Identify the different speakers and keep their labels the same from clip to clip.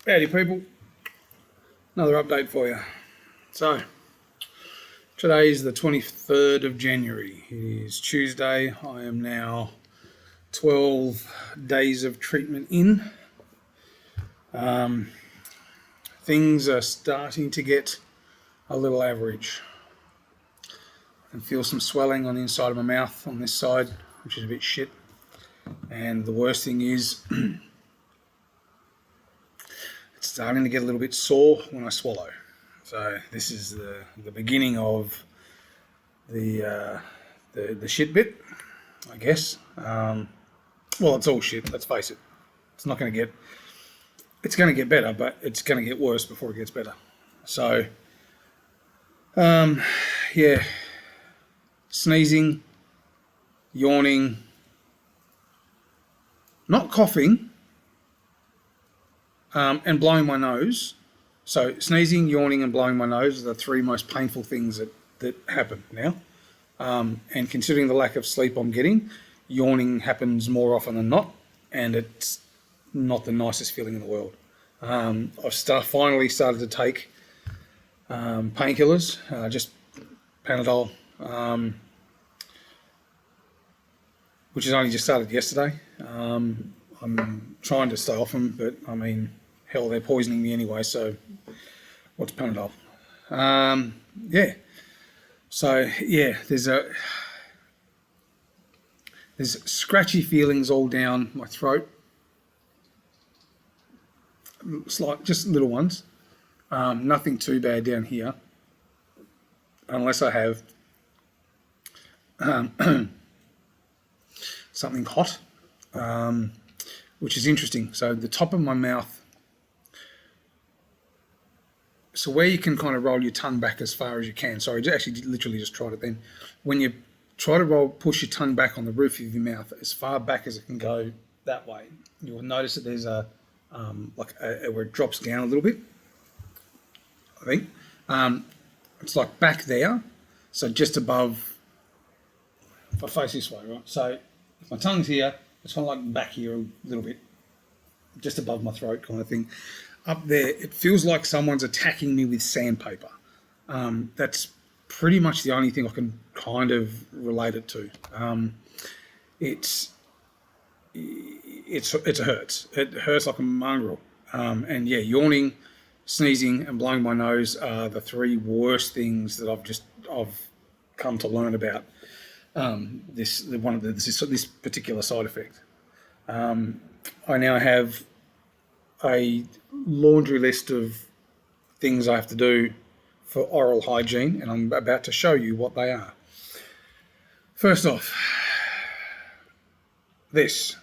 Speaker 1: Howdy people, another update for you. So, today is the 23rd of January. It is Tuesday. I am now 12 days of treatment in. Things are starting to get a little average. I can feel some swelling on the inside of my mouth on this side, which is a bit shit. And the worst thing is it's starting to get a little bit sore when I swallow. So this is the beginning of the shit bit, I guess. Well, it's all shit, let's face it. It's going to get better, but it's going to get worse before it gets better. So, yeah, sneezing, yawning, not coughing, and blowing my nose. So sneezing, yawning, and blowing my nose are the three most painful things that happen now. And considering the lack of sleep I'm getting, yawning happens more often than not, and it's not the nicest feeling in the world. I've finally started to take painkillers, just Panadol, which has only just started yesterday. I'm trying to stay off them, but I mean, hell, they're poisoning me anyway, so what's Panadol? Yeah. So, yeah, there's scratchy feelings all down my throat. Just little ones. Nothing too bad down here, unless I have something hot, which is interesting. So the top of my mouth, so where you can kind of roll your tongue back as far as you can. Sorry, actually literally just tried it then. When you try to push your tongue back on the roof of your mouth as far back as it can go that way, you'll notice that there's where it drops down a little bit, I think. It's like back there, so just above, if I face this way, right? So if my tongue's here, it's kind of like back here a little bit, just above my throat kind of thing. Up there, it feels like someone's attacking me with sandpaper. That's pretty much the only thing I can kind of relate it to. It hurts. It hurts like a mongrel. And yeah, yawning, sneezing, and blowing my nose are the three worst things that I've come to learn about this particular side effect. I now have a laundry list of things I have to do for oral hygiene, and I'm about to show you what they are. First off, this.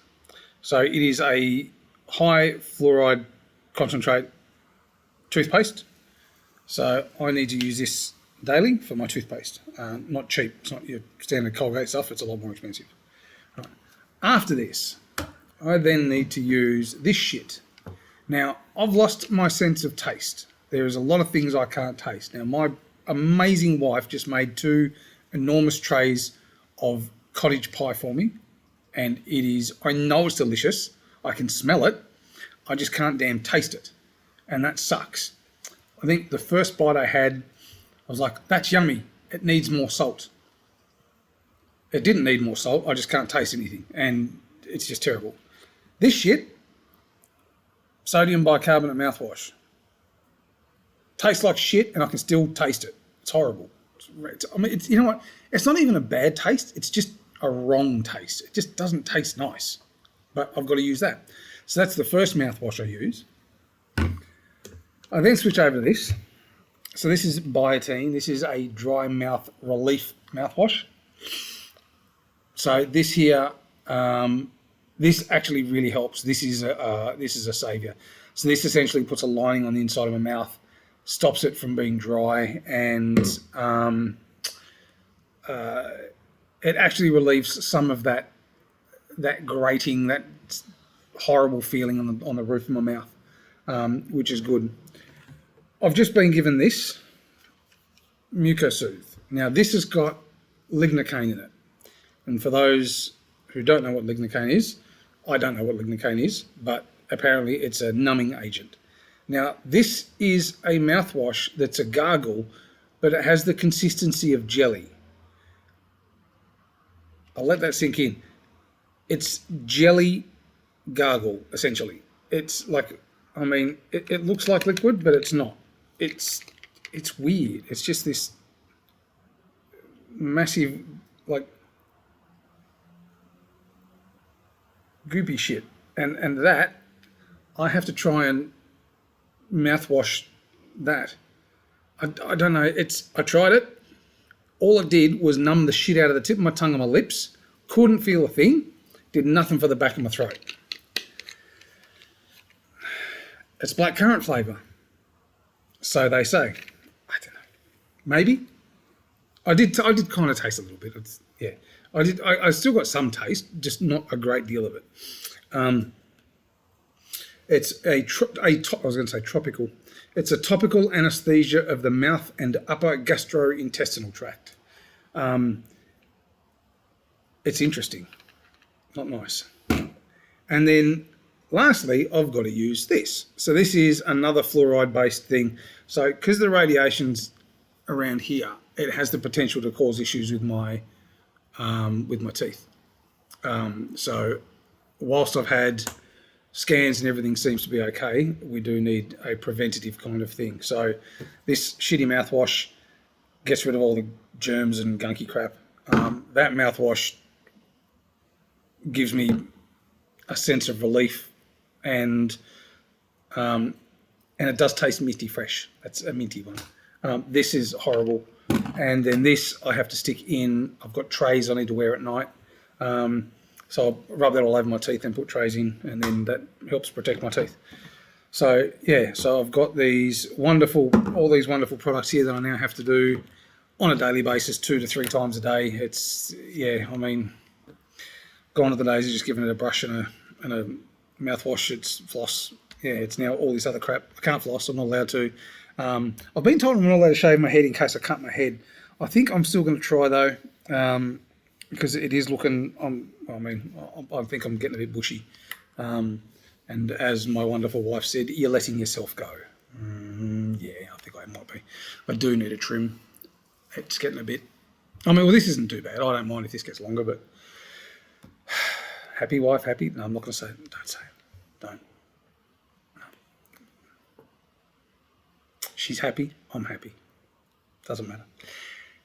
Speaker 1: So it is a high fluoride concentrate toothpaste. So I need to use this daily for my toothpaste. Not cheap. It's not your standard Colgate stuff. It's a lot more expensive. Right. After this, I then need to use this shit. Now, I've lost my sense of taste. There is a lot of things I can't taste. Now, my amazing wife just made 2 enormous trays of cottage pie for me. And I know it's delicious. I can smell it. I just can't damn taste it. And that sucks. I think the first bite I had, I was like, that's yummy. It needs more salt. It didn't need more salt. I just can't taste anything. And it's just terrible. This shit, sodium bicarbonate mouthwash. Tastes like shit and I can still taste it. It's horrible. You know what? It's not even a bad taste. It's just a wrong taste. It just doesn't taste nice. But I've got to use that. So that's the first mouthwash I use. I then switch over to this. So this is Biotine. This is a dry mouth relief mouthwash. So this here, this actually really helps. This is a savior. So this essentially puts a lining on the inside of my mouth, stops it from being dry, and it actually relieves some of that grating, that horrible feeling on the roof of my mouth, which is good. I've just been given this Mucosoothe. Now this has got lignocaine in it, and for those who don't know what lignocaine is, I don't know what lignocaine is, but apparently it's a numbing agent. Now, this is a mouthwash that's a gargle, but it has the consistency of jelly. I'll let that sink in. It's jelly gargle, essentially. It's like, I mean, it looks like liquid, but it's not. It's weird. It's just this massive, like, goopy shit. And that, I have to try and mouthwash that. I don't know. I tried it. All it did was numb the shit out of the tip of my tongue and my lips. Couldn't feel a thing. Did nothing for the back of my throat. It's blackcurrant flavour. So they say. I don't know. Maybe. I did kind of taste a little bit. Yeah. I still got some taste, just not a great deal of it. It's I was going to say tropical. It's a topical anaesthesia of the mouth and upper gastrointestinal tract. It's interesting. Not nice. And then lastly, I've got to use this. So this is another fluoride-based thing. So because the radiation's around here, it has the potential to cause issues with my teeth. So whilst I've had scans and everything seems to be okay, we do need a preventative kind of thing. So this shitty mouthwash gets rid of all the germs and gunky crap. That mouthwash gives me a sense of relief, and it does taste minty fresh. That's a minty one. This is horrible. And then this I have to stick in. I've got trays I need to wear at night. So I'll rub that all over my teeth and put trays in, and then that helps protect my teeth. So yeah, so I've got all these wonderful products here that I now have to do on a daily basis, 2 to 3 times a day. It's, yeah, I mean, gone are the days of just giving it a brush and a mouthwash. It's floss. Yeah, it's now all this other crap. I can't floss. I'm not allowed to. I've been told I'm not allowed to shave my head in case I cut my head. I think I'm still going to try though, because it is looking. I think I'm getting a bit bushy. And as my wonderful wife said, you're letting yourself go. Yeah, I think I might be. I do need a trim. It's getting a bit. I mean, well, this isn't too bad. I don't mind if this gets longer, but happy wife, happy. No, I'm not going to say it. Don't say it. Don't. No. She's happy. I'm happy. Doesn't matter.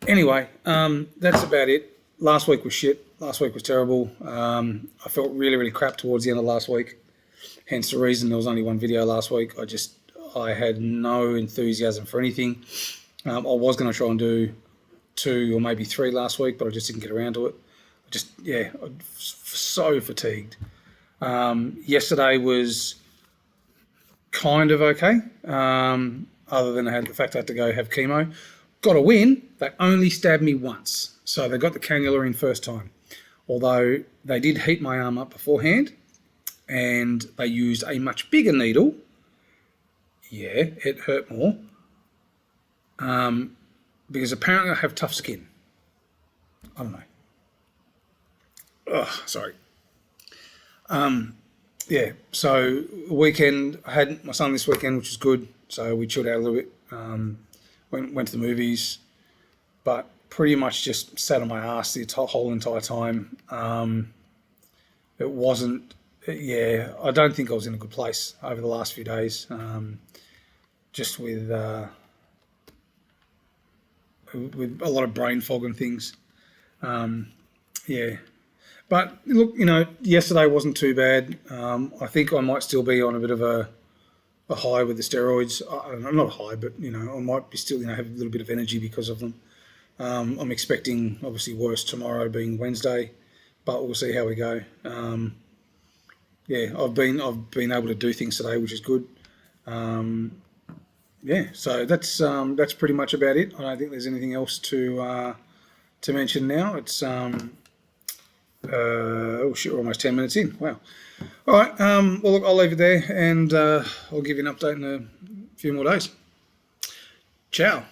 Speaker 1: Anyway, that's about it. Last week was shit. Last week was terrible. I felt really, really crap towards the end of last week. Hence the reason there was only one video last week. I had no enthusiasm for anything. I was going to try and do 2 or maybe 3 last week, but I just didn't get around to it. I'm so fatigued. Yesterday was kind of okay, other than the fact I had to go have chemo. Got a win. They only stabbed me once. So they got the cannula in first time. Although they did heat my arm up beforehand, and they used a much bigger needle. Yeah, it hurt more. Because apparently I have tough skin. I don't know. Oh, sorry. Yeah, so weekend, I had my son this weekend, which was good. So we chilled out a little bit. Went to the movies, but pretty much just sat on my ass the whole entire time. It wasn't, yeah, I don't think I was in a good place over the last few days. Just with a lot of brain fog and things. Yeah. But look, yesterday wasn't too bad. I think I might still be on a bit of a high with the steroids. I'm not a high, but I might be still have a little bit of energy because of them. I'm expecting obviously worse tomorrow, being Wednesday, but we'll see how we go. Yeah, I've been able to do things today, which is good. Yeah, so that's pretty much about it. I don't think there's anything else to mention now. It's oh shit, we're almost 10 minutes in. Wow. All right. Well, look, I'll leave it there, and I'll give you an update in a few more days. Ciao.